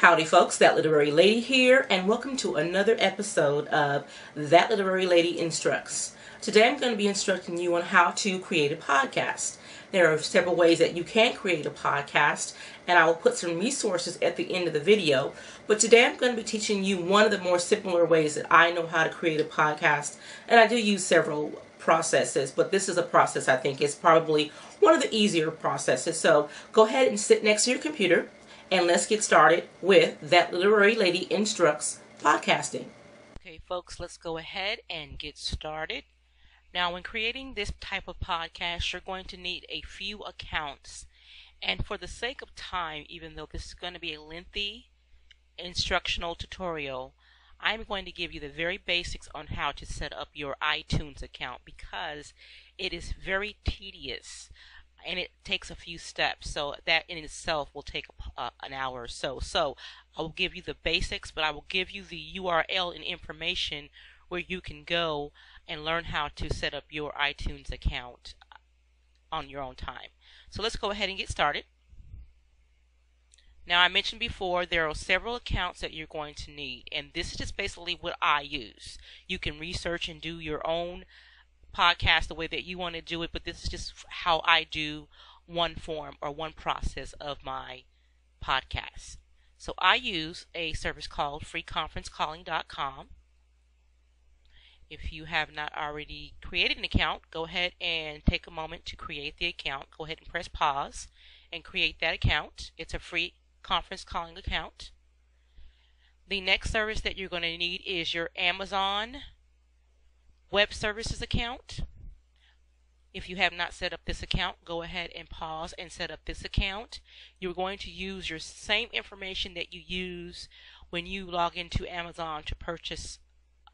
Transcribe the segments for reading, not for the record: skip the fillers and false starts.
Howdy folks, That Literary Lady here, and welcome to another episode of That Literary Lady Instructs. Today I'm going to be instructing you on how to create a podcast. There are several ways that you can create a podcast, and I will put some resources at the end of the video. But today I'm going to be teaching you one of the more simpler ways that I know how to create a podcast, and I do use several processes, but this is a process I think is probably one of the easier processes. So go ahead and sit next to your computer, and let's get started with That Literary Lady Instructs podcasting. Okay, folks, let's go ahead and get started. Now, when creating this type of podcast, you're going to need a few accounts. And for the sake of time, even though this is going to be a lengthy instructional tutorial, I'm going to give you the very basics on how to set up your iTunes account because it is very tedious. And it takes a few steps, so that in itself will take an hour or so. So I will give you the basics, but I will give you the URL and information where you can go and learn how to set up your iTunes account on your own time. So let's go ahead and get started. Now, I mentioned before there are several accounts that you're going to need, and this is just basically what I use. You can research and do your own podcast the way that you want to do it, but this is just how I do one form or one process of my podcast. So I use a service called freeconferencecalling.com. If you have not already created an account, go ahead and take a moment to create the account. Go ahead and press pause and create that account. It's a free conference calling account. The next service that you're going to need is your Amazon Web Services account. If you have not set up this account, go ahead and pause and set up this account. You're going to use your same information that you use when you log into Amazon to purchase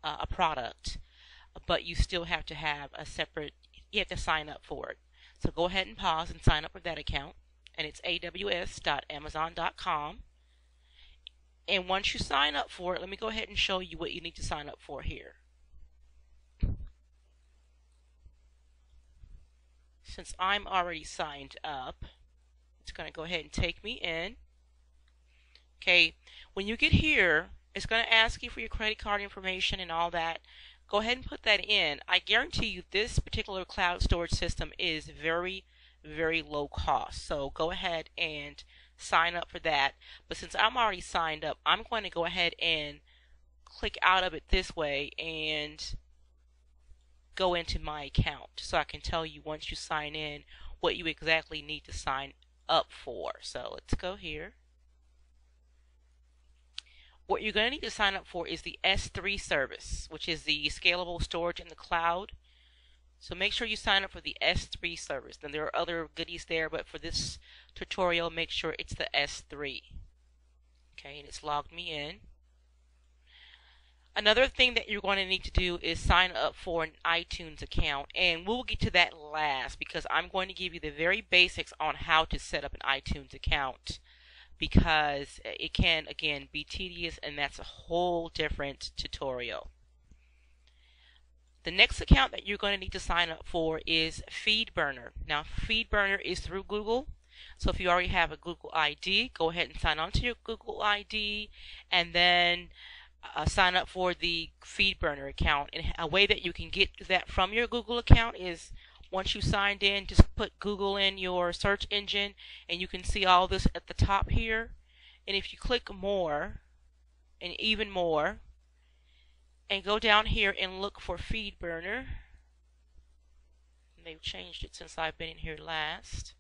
a product, but you still have to have a separate, you have to sign up for it. So go ahead and pause and sign up for that account, and it's aws.amazon.com. And once you sign up for it, let me go ahead and show you what you need to sign up for here. Since I'm already signed up, it's going to go ahead and take me in. Okay, when you get here, it's going to ask you for your credit card information and all that. Go ahead and put that in. I guarantee you this particular cloud storage system is very, very low cost. So go ahead and sign up for that. But since I'm already signed up, I'm going to go ahead and click out of it this way and go into my account so I can tell you once you sign in what you exactly need to sign up for. So let's go here. What you're going to need to sign up for is the S3 service, which is the scalable storage in the cloud. So make sure you sign up for the S3 service. Then there are other goodies there, but for this tutorial, make sure it's the S3. Okay, and it's logged me in. Another thing that you're going to need to do is sign up for an iTunes account, and we'll get to that last because I'm going to give you the very basics on how to set up an iTunes account because it can, again, be tedious, and that's a whole different tutorial. The next account that you're going to need to sign up for is Feedburner. Now, Feedburner is through Google. So if you already have a Google ID, go ahead and sign on to your Google ID, and then sign up for the Feedburner account. And a way that you can get that from your Google account is once you signed in, just put Google in your search engine and you can see all this at the top here. And if you click more and even more and go down here and look for Feedburner, and they've changed it since I've been in here last.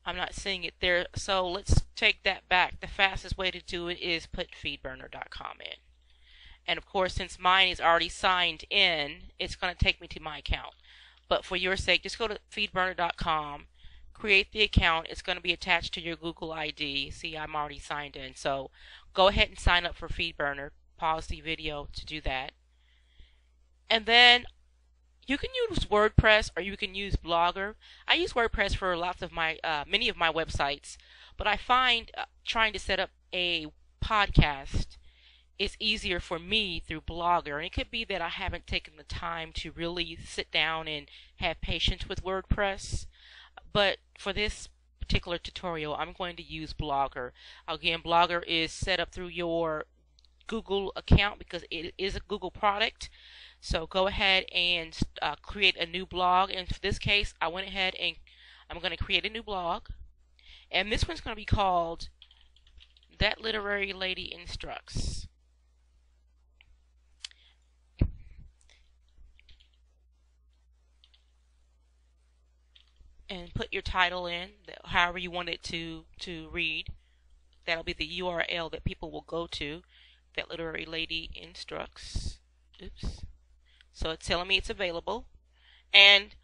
I'm not seeing it there, so let's take that back. The fastest way to do it is put feedburner.com in. And of course, since mine is already signed in, it's going to take me to my account. But for your sake, just go to feedburner.com, create the account. It's going to be attached to your Google ID. See, I'm already signed in. So go ahead and sign up for Feedburner. Pause the video to do that. And then you can use WordPress or you can use Blogger. I use WordPress for lots of my, many of my websites, but I find trying to set up a podcast is easier for me through Blogger. And it could be that I haven't taken the time to really sit down and have patience with WordPress. But for this particular tutorial, I'm going to use Blogger. Again, Blogger is set up through your Google account because it is a Google product. So go ahead and create a new blog. And for this case, I went ahead and I'm going to create a new blog. And this one's going to be called That Literary Lady Instructs. And put your title in, however you want it to read. That'll be the URL that people will go to. That Literary Lady Instructs. Oops. So it's telling me it's available. And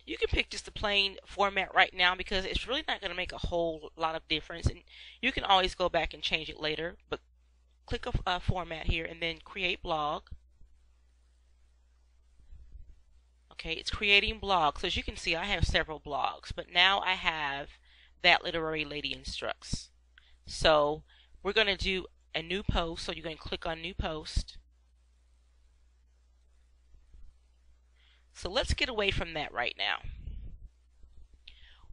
you can pick just the plain format right now because it's really not going to make a whole lot of difference. And you can always go back and change it later. But click a format here and then create blog. Okay, it's creating blogs. So as you can see, I have several blogs. But now I have That Literary Lady Instructs. So we're going to do a new post. So you're going to click on New Post. So let's get away from that right now.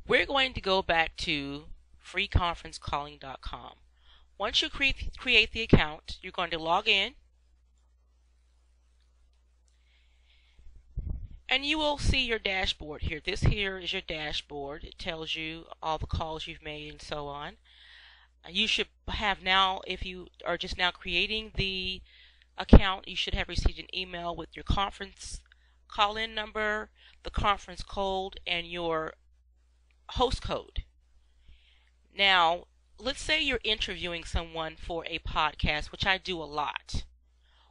We're going to go back to freeconferencecalling.com. Once you create the account, you're going to log in. And you will see your dashboard here. This here is your dashboard. It tells you all the calls you've made and so on. You should have now, if you are just now creating the account, you should have received an email with your conference call-in number, the conference code, and your host code. Now, let's say you're interviewing someone for a podcast, which I do a lot.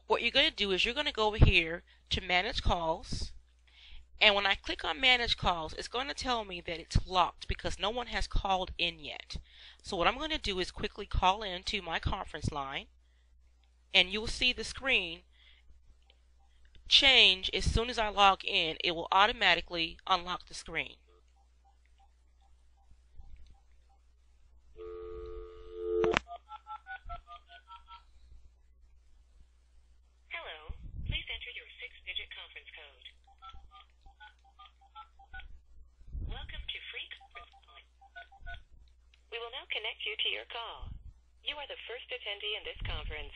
What you're going to do is you're going to go over here to Manage Calls. And when I click on Manage Calls, it's going to tell me that it's locked because no one has called in yet. So what I'm going to do is quickly call in to my conference line, and you'll see the screen change as soon as I log in. It will automatically unlock the screen. Hello, please enter your 6-digit conference code. Welcome to Free Conference Calling. We will now connect you to your call. You are the first attendee in this conference.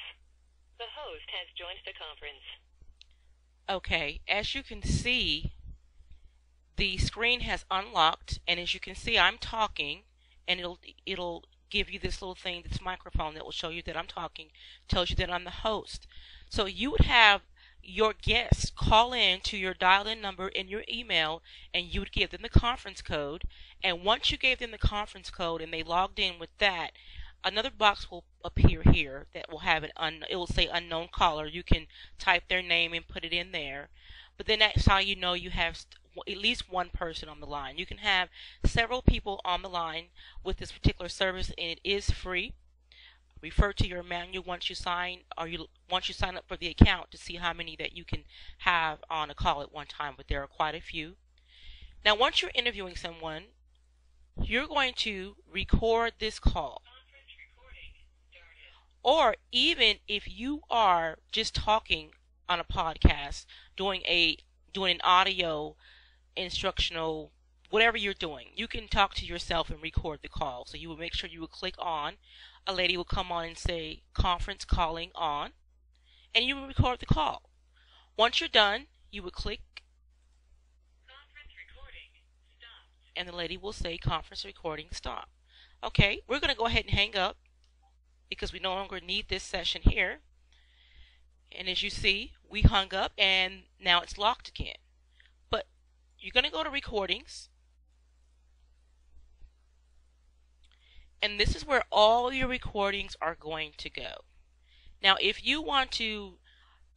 The host has joined the conference. Okay, as you can see, the screen has unlocked, and as you can see, I'm talking, and it'll give you this little thing, this microphone that will show you that I'm talking, tells you that I'm the host. So you would have your guests call in to your dial-in number in your email, and you would give them the conference code. And once you gave them the conference code and they logged in with that, another box will appear here that will have it will say unknown caller. You can type their name and put it in there. But then that's how you know you have at least one person on the line. You can have several people on the line with this particular service, and it is free. Refer to your manual once you sign up for the account to see how many that you can have on a call at one time, but there are quite a few. Now once you're interviewing someone, you're going to record this call. Or even if you are just talking on a podcast, doing an audio instructional, whatever you're doing, you can talk to yourself and record the call. So you will make sure you will click on. A lady will come on and say conference calling on, and you will record the call. Once you're done, you would click Conference recording stopped. And the lady will say conference recording stop. Okay, we're going to go ahead and hang up because we no longer need this session here. And as you see, we hung up and now it's locked again. But you're going to go to recordings. And this is where all your recordings are going to go. Now, if you want to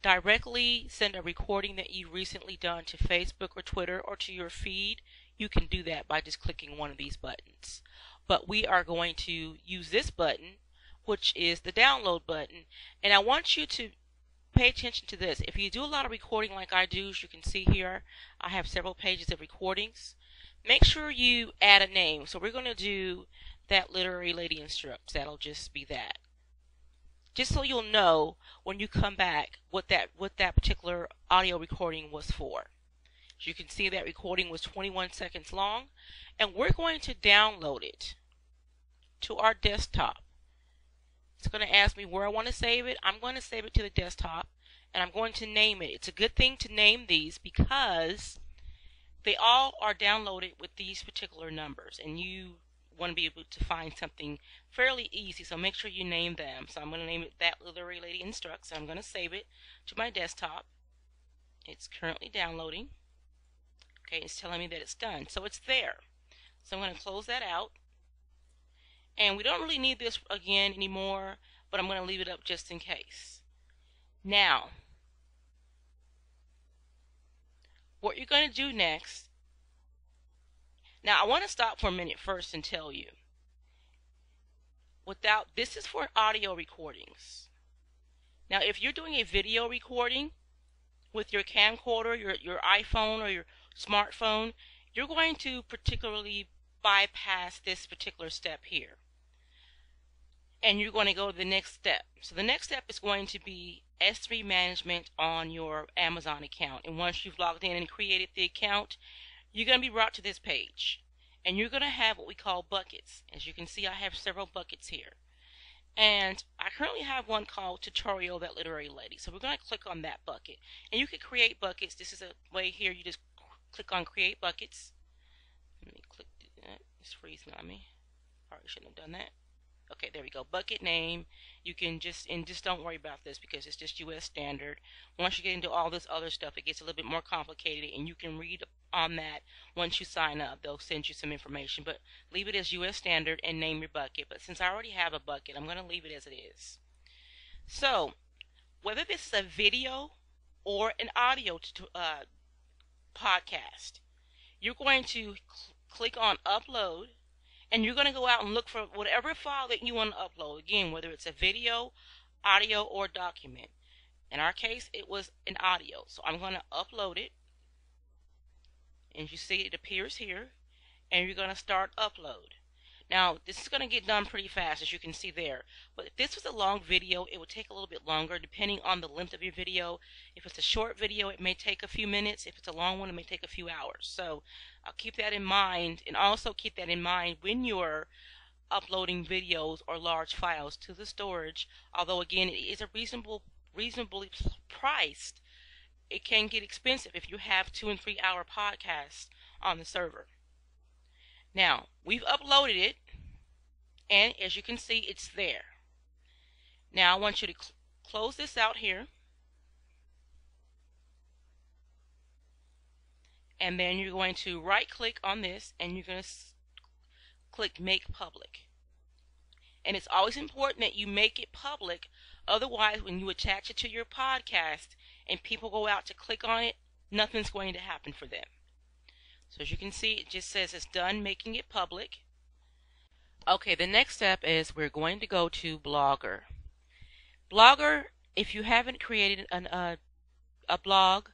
directly send a recording that you've recently done to Facebook or Twitter or to your feed, you can do that by just clicking one of these buttons. But we are going to use this button, which is the download button. And I want you to pay attention to this. If you do a lot of recording like I do, as you can see here, I have several pages of recordings. Make sure you add a name. So we're going to do That Literary Lady Instructs. That'll just be that. Just so you'll know when you come back what that particular audio recording was for. As you can see, that recording was 21 seconds long, and we're going to download it to our desktop. It's going to ask me where I want to save it. I'm going to save it to the desktop, and I'm going to name it. It's a good thing to name these because they all are downloaded with these particular numbers, and you want to be able to find something fairly easy, so make sure you name them. So I'm going to name it That Literary Lady Instructs, and I'm going to save it to my desktop. It's currently downloading. Okay, it's telling me that it's done, so it's there. So I'm going to close that out, and we don't really need this again anymore, but I'm going to leave it up just in case. Now, what you're going to do next, now I want to stop for a minute first and tell you, this is for audio recordings. Now, if you're doing a video recording with your camcorder, your iPhone or your smartphone, you're going to particularly bypass this particular step here. And you're going to go to the next step. So the next step is going to be S3 management on your Amazon account. And once you've logged in and created the account, you're going to be brought to this page. And you're going to have what we call buckets. As you can see, I have several buckets here. And I currently have one called Tutorial That Literary Lady. So we're going to click on that bucket. And you can create buckets. This is a way here. You just click on Create Buckets. Let me click that. It's freezing on me. Probably shouldn't have done that. Okay, there we go. Bucket name. You can just don't worry about this because it's just US standard. Once you get into all this other stuff, it gets a little bit more complicated, and you can read on that once you sign up. They'll send you some information, but leave it as US standard and name your bucket. But since I already have a bucket, I'm going to leave it as it is. So, whether this is a video or an audio podcast, you're going to click on Upload. And you're going to go out and look for whatever file that you want to upload. Again, whether it's a video, audio, or document. In our case, it was an audio. So I'm going to upload it. And you see it appears here. And you're going to start upload. Now, this is going to get done pretty fast, as you can see there. But if this was a long video, it would take a little bit longer, depending on the length of your video. If it's a short video, it may take a few minutes. If it's a long one, it may take a few hours. So I'll keep that in mind, and also keep that in mind when you're uploading videos or large files to the storage. Although, again, it is a reasonably priced. It can get expensive if you have 2- and 3-hour podcasts on the server. Now, we've uploaded it, and as you can see, it's there. Now, I want you to close this out here, and then you're going to right-click on this, and you're going to click Make Public. And it's always important that you make it public, otherwise, when you attach it to your podcast and people go out to click on it, nothing's going to happen for them. So as you can see, it just says it's done making it public. Okay, the next step is we're going to go to Blogger. Blogger, if you haven't created a blog,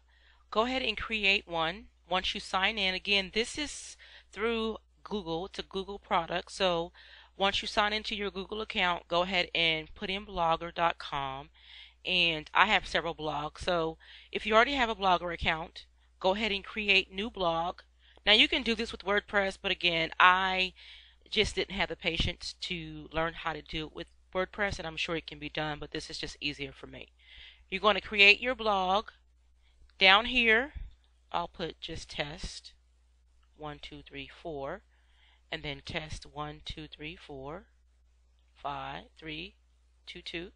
go ahead and create one once you sign in. Again, this is through Google. It's a Google product. So once you sign into your Google account, go ahead and put in blogger.com. And I have several blogs. So if you already have a Blogger account, go ahead and create new blog. Now, you can do this with WordPress, but again, I just didn't have the patience to learn how to do it with WordPress, and I'm sure it can be done, but this is just easier for me. You're going to create your blog. Down here, I'll put just test 1, 2, 3, 4, and then test 1, 2, 3, 4, 5, 3, 2, 2. It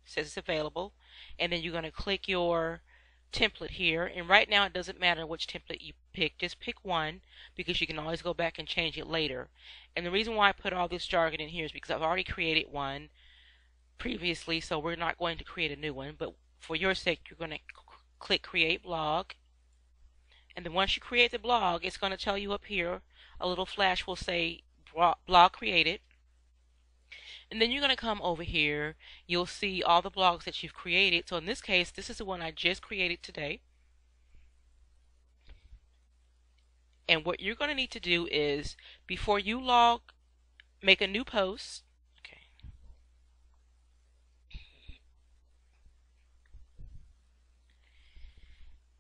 says it's available, and then you're going to click your template here, and right now it doesn't matter which template you pick. Just pick one, because you can always go back and change it later. And the reason why I put all this jargon in here is because I've already created one previously, so we're not going to create a new one. But for your sake, you're going to click Create Blog, and then once you create the blog, it's going to tell you up here, a little flash will say Blog Created. And then you're going to come over here. You'll see all the blogs that you've created. So in this case, this is the one I just created today. And what you're going to need to do is, before you make a new post. Okay.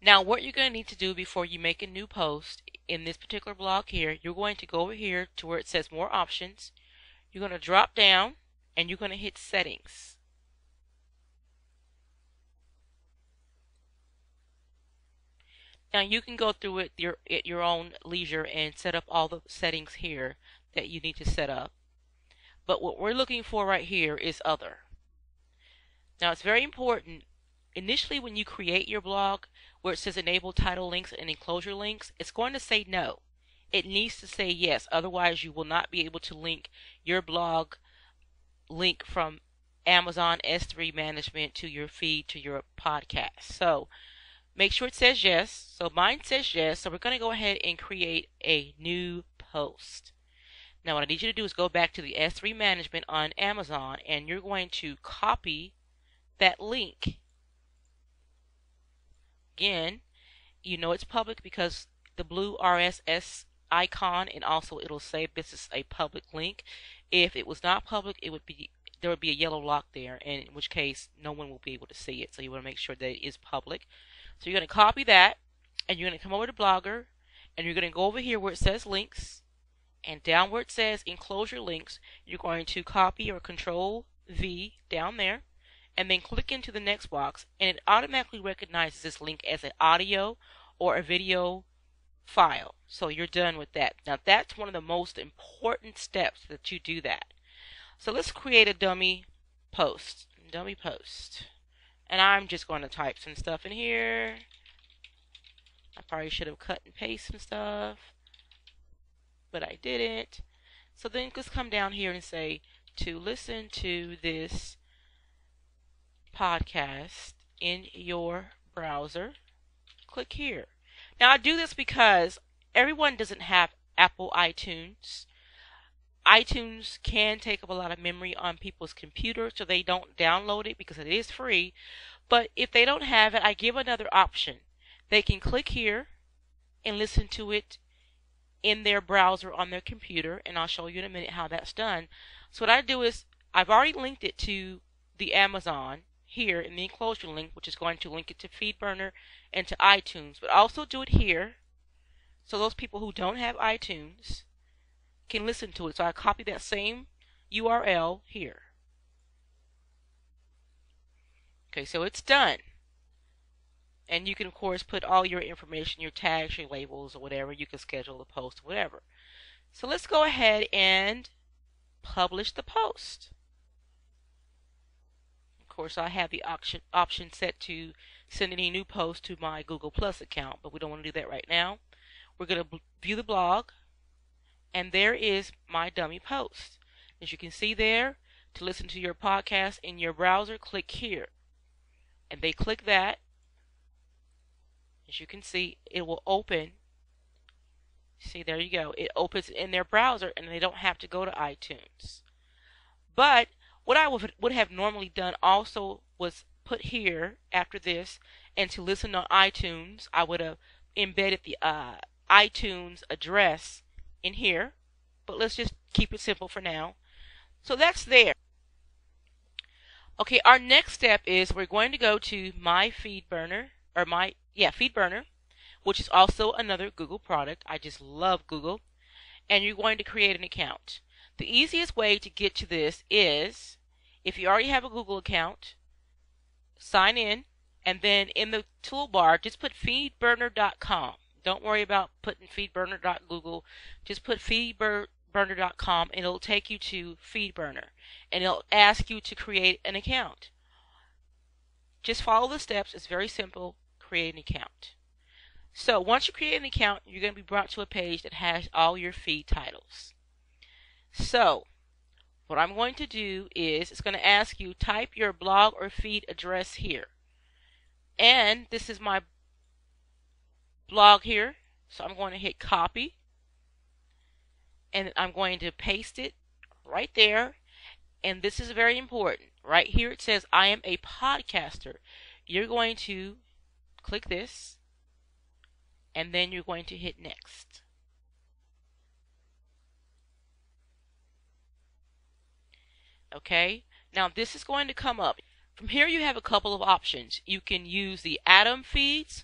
Now what you're going to need to do before you make a new post in this particular blog here, you're going to go over here to where it says more options. You're going to drop down and you're going to hit settings. Now you can go through it at your own leisure and set up all the settings here that you need to set up. But what we're looking for right here is other. Now it's very important. Initially when you create your blog where it says enable title links and enclosure links, it's going to say no. It needs to say yes. Otherwise you will not be able to link your blog link from Amazon S3 management to your feed to your podcast. So make sure it says yes. So mine says yes. So we're going to go ahead and create a new post. Now what I need you to do is go back to the S3 management on Amazon and you're going to copy that link. Again, you know it's public because the blue RSS icon, and also it'll say this is a public link. If it was not public, there would be a yellow lock there, and in which case no one will be able to see it. So you want to make sure that it is public. So you're going to copy that and you're going to come over to Blogger and you're going to go over here where it says links, and down where it says enclosure links, you're going to copy or Control V down there and then click into the next box, and it automatically recognizes this link as an audio or a video file. So you're done with that. Now that's one of the most important steps that you do that. So let's create a dummy post. And I'm just going to type some stuff in here. I probably should have cut and paste some stuff, but I didn't. So then just come down here and say, to listen to this podcast in your browser, click here. Now I do this because everyone doesn't have Apple iTunes. iTunes can take up a lot of memory on people's computers, so they don't download it because it is free. But if they don't have it, I give another option. They can click here and listen to it in their browser on their computer, and I'll show you in a minute how that's done. So what I do is I've already linked it to the Amazon here in the enclosure link, which is going to link it to Feedburner and to iTunes, but also do it here so those people who don't have iTunes can listen to it. So I copy that same URL here. Okay, so it's done. And you can of course put all your information, your tags, your labels, or whatever. You can schedule the post, or whatever. So let's go ahead and publish the post. Of course, I have the option set to send any new post to my Google Plus account, but we don't want to do that right now. We're going to view the blog, and there is my dummy post. As you can see there, to listen to your podcast in your browser, click here. And they click that. As you can see, it will open. See, there you go. It opens in their browser, and they don't have to go to iTunes. But what I would have normally done also was put here after this, and to listen on iTunes, I would have embedded the iTunes address in here. But let's just keep it simple for now. So that's there. Okay, our next step is we're going to go to my Feedburner, or Feedburner, which is also another Google product. I just love Google. And you're going to create an account. The easiest way to get to this is, if you already have a Google account, sign in, and then in the toolbar, just put feedburner.com. Don't worry about putting feedburner.google. Just put feedburner.com, and it'll take you to Feedburner. And it'll ask you to create an account. Just follow the steps. It's very simple. Create an account. So once you create an account, you're going to be brought to a page that has all your feed titles. So what I'm going to do is, it's going to ask you type your blog or feed address here. And this is my blog here. So I'm going to hit copy. And I'm going to paste it right there. And this is very important. Right here it says I am a podcaster. You're going to click this. And then you're going to hit next. Okay, now this is going to come up. From here you have a couple of options. You can use the Atom feeds,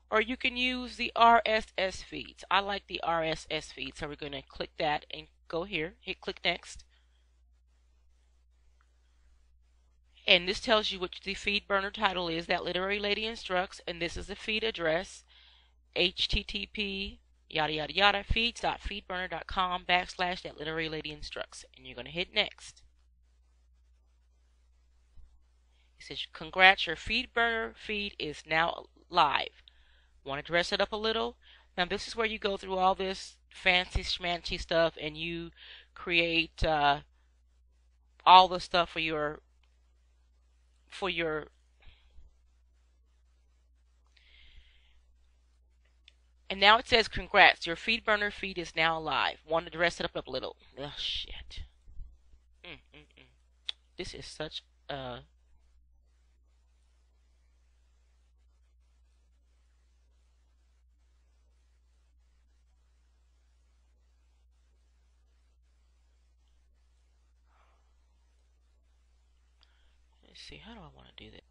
or you can use the RSS feeds. I like the RSS feed, so we're going to click that and go here, hit click next. And this tells you what the Feedburner title is, That Literary Lady Instructs, and this is the feed address, http yada yada yada feeds.feedburner.com/That Literary Lady Instructs, and you're going to hit next. It says, congrats, your Feedburner feed is now live. Want to dress it up a little? Now this is where you go through all this fancy schmancy stuff and you create all the stuff for your and now it says, congrats, your Feedburner feed is now live. Want to dress it up a little? Oh shit. This is such a let's see, how do I want to do that?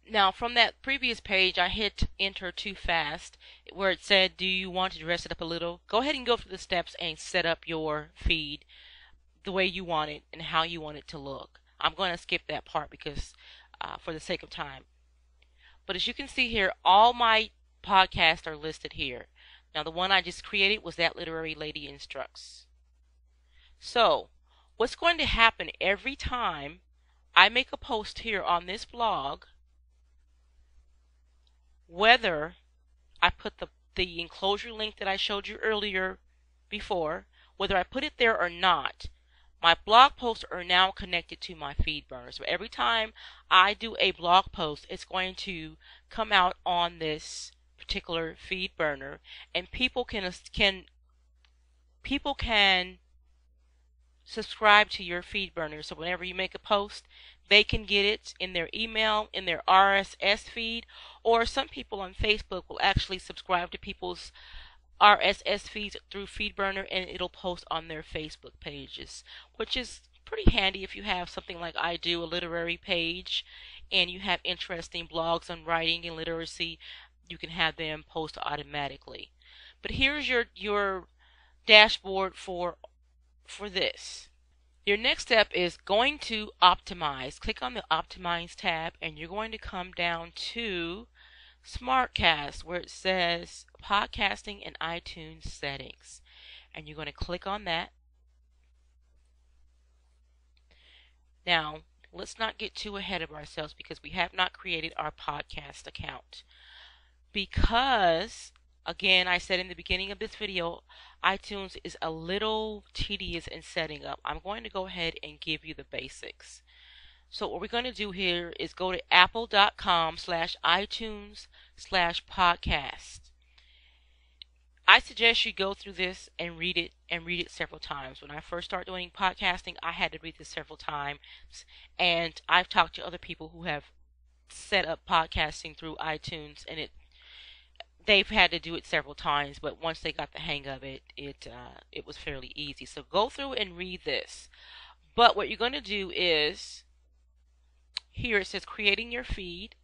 Now, from that previous page, I hit enter too fast, where it said, do you want to dress it up a little? Go ahead and go through the steps and set up your feed the way you want it and how you want it to look. I'm going to skip that part because for the sake of time. But as you can see here, all my podcasts are listed here. Now, the one I just created was That Literary Lady Instructs. So, what's going to happen every time I make a post here on this blog, whether I put the enclosure link that I showed you earlier before, whether I put it there or not, my blog posts are now connected to my Feedburner. So every time I do a blog post, it's going to come out on this particular Feedburner, and people can subscribe to your Feedburner. So whenever you make a post, they can get it in their email, in their RSS feed, or some people on Facebook will actually subscribe to people's RSS feeds through Feedburner, and it'll post on their Facebook pages, which is pretty handy if you have something like I do, a literary page, and you have interesting blogs on writing and literacy. You can have them post automatically. But here's your dashboard for this. Your next step is going to optimize. Click on the optimize tab, and you're going to come down to Smartcast, where it says podcasting and iTunes settings, and you're going to click on that. Now, let's not get too ahead of ourselves because we have not created our podcast account. Because, again, I said in the beginning of this video, iTunes is a little tedious in setting up. I'm going to go ahead and give you the basics. So what we're going to do here is go to apple.com/iTunes/podcast. I suggest you go through this and read it several times. When I first started doing podcasting, I had to read this several times, and I've talked to other people who have set up podcasting through iTunes, and they've had to do it several times, but once they got the hang of it, it was fairly easy. So go through and read this. But what you're going to do is, here it says creating your feed.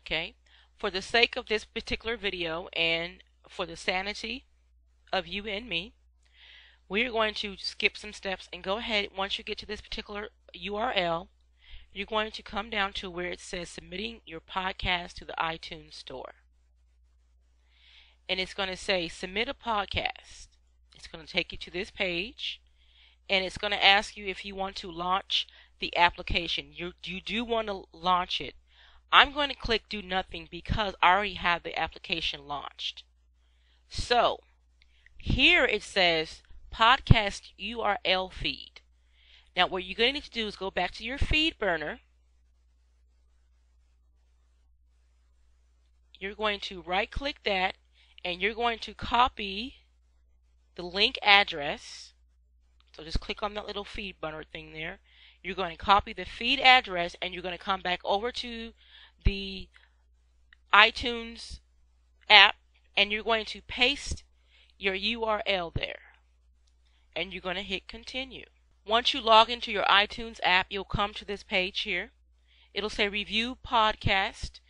Okay. For the sake of this particular video and for the sanity of you and me, we're going to skip some steps and go ahead. Once you get to this particular URL, you're going to come down to where it says submitting your podcast to the iTunes store. And it's going to say submit a podcast. It's going to take you to this page, and it's going to ask you if you want to launch the application. You do want to launch it. I'm going to click do nothing because I already have the application launched. So here it says podcast URL feed. Now what you're going to need to do is go back to your Feedburner. You're going to right click that, and you're going to copy the link address. So just click on that little Feedburner thing there. You're going to copy the feed address, and you're going to come back over to the iTunes app, and you're going to paste your URL there, and you're going to hit continue. Once you log into your iTunes app, you'll come to this page here. It'll say review podcast.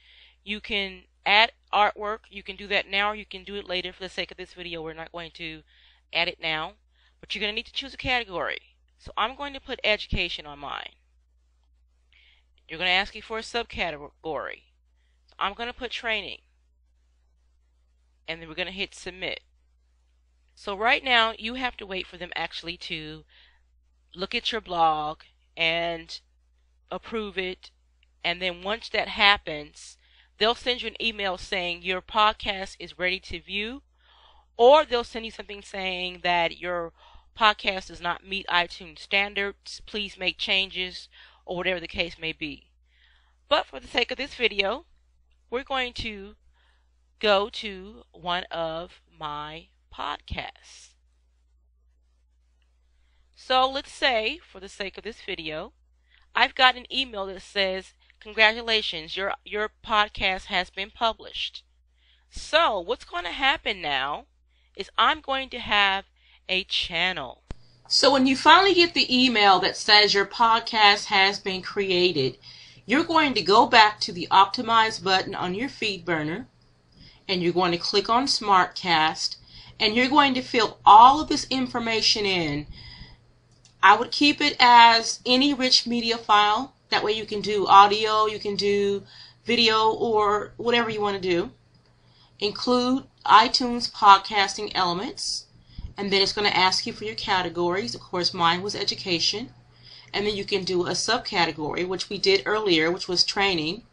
You can add artwork. You can do that now, or you can do it later. For the sake of this video, we're not going to add it now, but you're going to need to choose a category. So I'm going to put education on mine. You're going to ask you for a subcategory. So I'm going to put training, and then we're going to hit submit. So right now you have to wait for them actually to look at your blog and approve it, and then once that happens, they'll send you an email saying your podcast is ready to view, or they'll send you something saying that your podcast does not meet iTunes standards, please make changes, or whatever the case may be. But for the sake of this video, we're going to go to one of my podcasts. So let's say, for the sake of this video, I've got an email that says, congratulations, your podcast has been published. So what's going to happen now is I'm going to have a channel. So when you finally get the email that says your podcast has been created, you're going to go back to the optimize button on your Feedburner, and you're going to click on SmartCast, and you're going to fill all of this information in. I would keep it as any rich media file. That way you can do audio, you can do video, or whatever you want to do. Include iTunes podcasting elements, and then it's going to ask you for your categories. Of course, mine was education. And then you can do a subcategory, which we did earlier, which was training.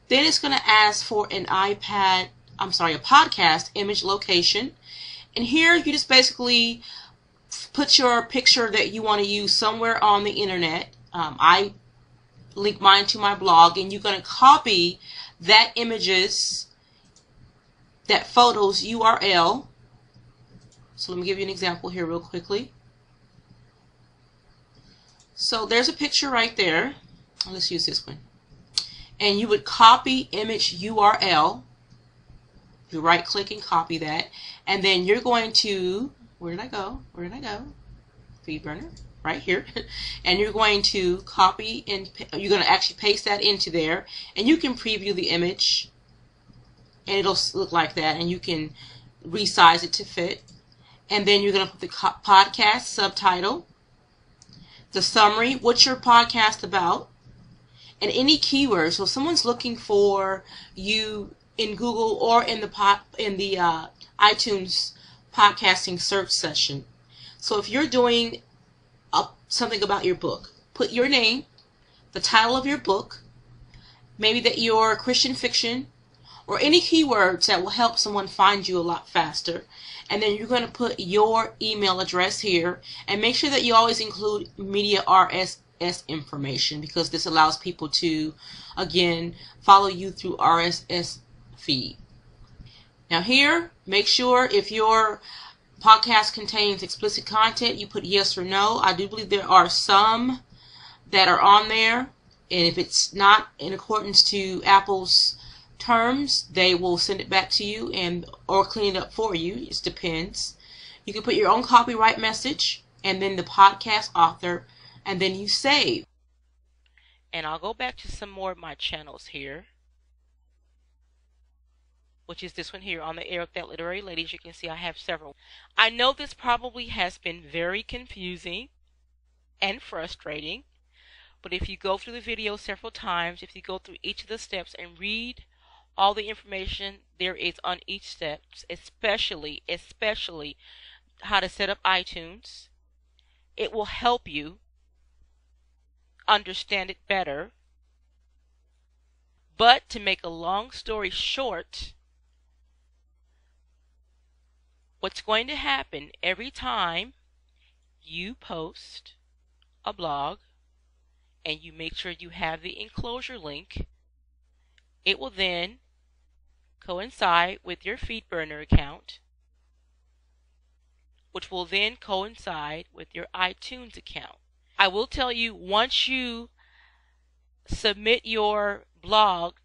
Then it's going to ask for a podcast image location. And here you just basically put your picture that you want to use somewhere on the internet. I link mine to my blog, and you're going to copy that photo's URL. So let me give you an example here real quickly. So there's a picture right there. Let's use this one. And you would copy image URL. You right click and copy that. And then you're going to, where did I go? Feedburner, right here. And you're going to copy, and you're going to actually paste that into there. And you can preview the image, and it'll look like that. And you can resize it to fit. And then you're going to put the podcast subtitle, the summary, what's your podcast about, and any keywords. So if someone's looking for you in Google or in the iTunes podcasting search session. So if you're doing something about your book, put your name, the title of your book, maybe that you're Christian fiction, or any keywords that will help someone find you a lot faster. And then you're going to put your email address here, and make sure that you always include media RSS information, because this allows people to, again, follow you through RSS feed. Now here, make sure if your podcast contains explicit content, you put yes or no. I do believe there are some that are on there, and if it's not in accordance to Apple's terms, they will send it back to you or clean it up for you. It depends. You can put your own copyright message, and then the podcast author, and then you save. And I'll go back to some more of my channels here, which is this one here on the Air That Literary Lady. As you can see, I have several. I know this probably has been very confusing and frustrating, but if you go through the video several times, if you go through each of the steps and read all the information there is on each step, especially how to set up iTunes, it will help you understand it better. But to make a long story short, what's going to happen every time you post a blog and you make sure you have the enclosure link, it will then coincide with your Feedburner account, which will then coincide with your iTunes account. I will tell you, once you submit your blog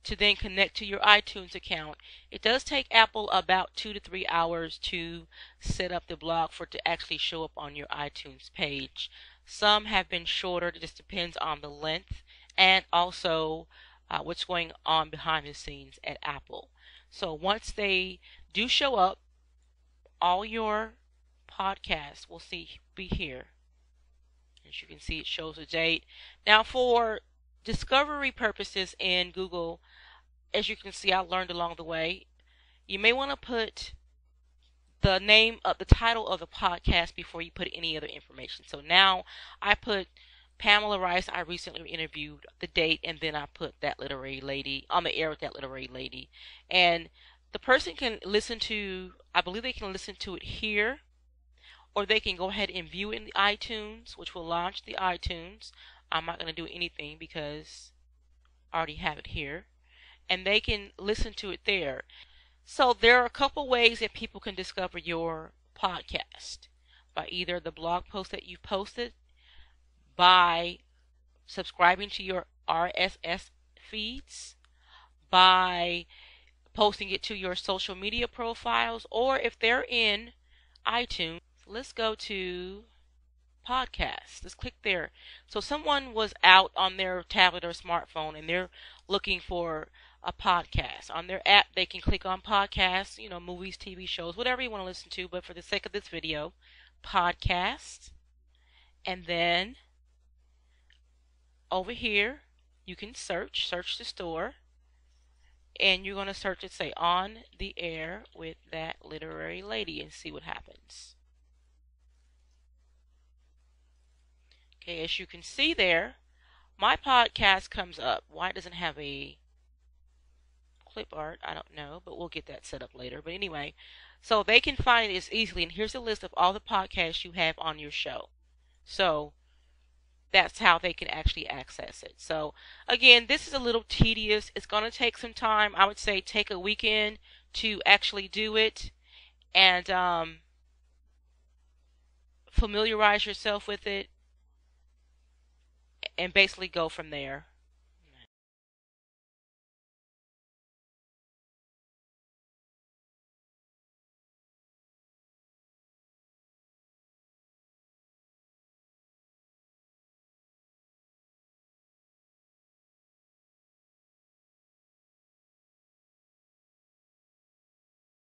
to then connect to your iTunes account. It does take Apple about 2 to 3 hours to set up the blog for it to actually show up on your iTunes page. Some have been shorter. It just depends on the length and also what's going on behind the scenes at Apple. So once they do show up, all your podcasts will be here. As you can see, it shows a date. Now, for discovery purposes in Google, as you can see, I learned along the way, you may want to put the name of the title of the podcast before you put any other information. So now I put Pamela Rice, I recently interviewed, the date, and then I put That Literary Lady, on the air with That Literary Lady. And the person can listen to, I believe they can listen to it here, or they can go ahead and view it in the iTunes, which will launch the iTunes. I'm not going to do anything because I already have it here. And they can listen to it there. So there are a couple ways that people can discover your podcast. By either the blog post that you've posted, by subscribing to your RSS feeds, by posting it to your social media profiles, or if they're in iTunes. So let's go to podcasts. Let's click there. So someone was out on their tablet or smartphone and they're looking for a podcast. On their app, they can click on podcasts, movies, TV shows, whatever you want to listen to. But for the sake of this video, podcasts. And then over here, you can search the store. And you're going to search it, say, On the Air with That Literary Lady, and see what happens. Okay, as you can see there, my podcast comes up. Why it doesn't have a clip art, I don't know, but we'll get that set up later. But anyway, so they can find it as easily, and here's a list of all the podcasts you have on your show. So that's how they can actually access it. So again, this is a little tedious. It's going to take some time. I would say take a weekend to actually do it and familiarize yourself with it and basically go from there.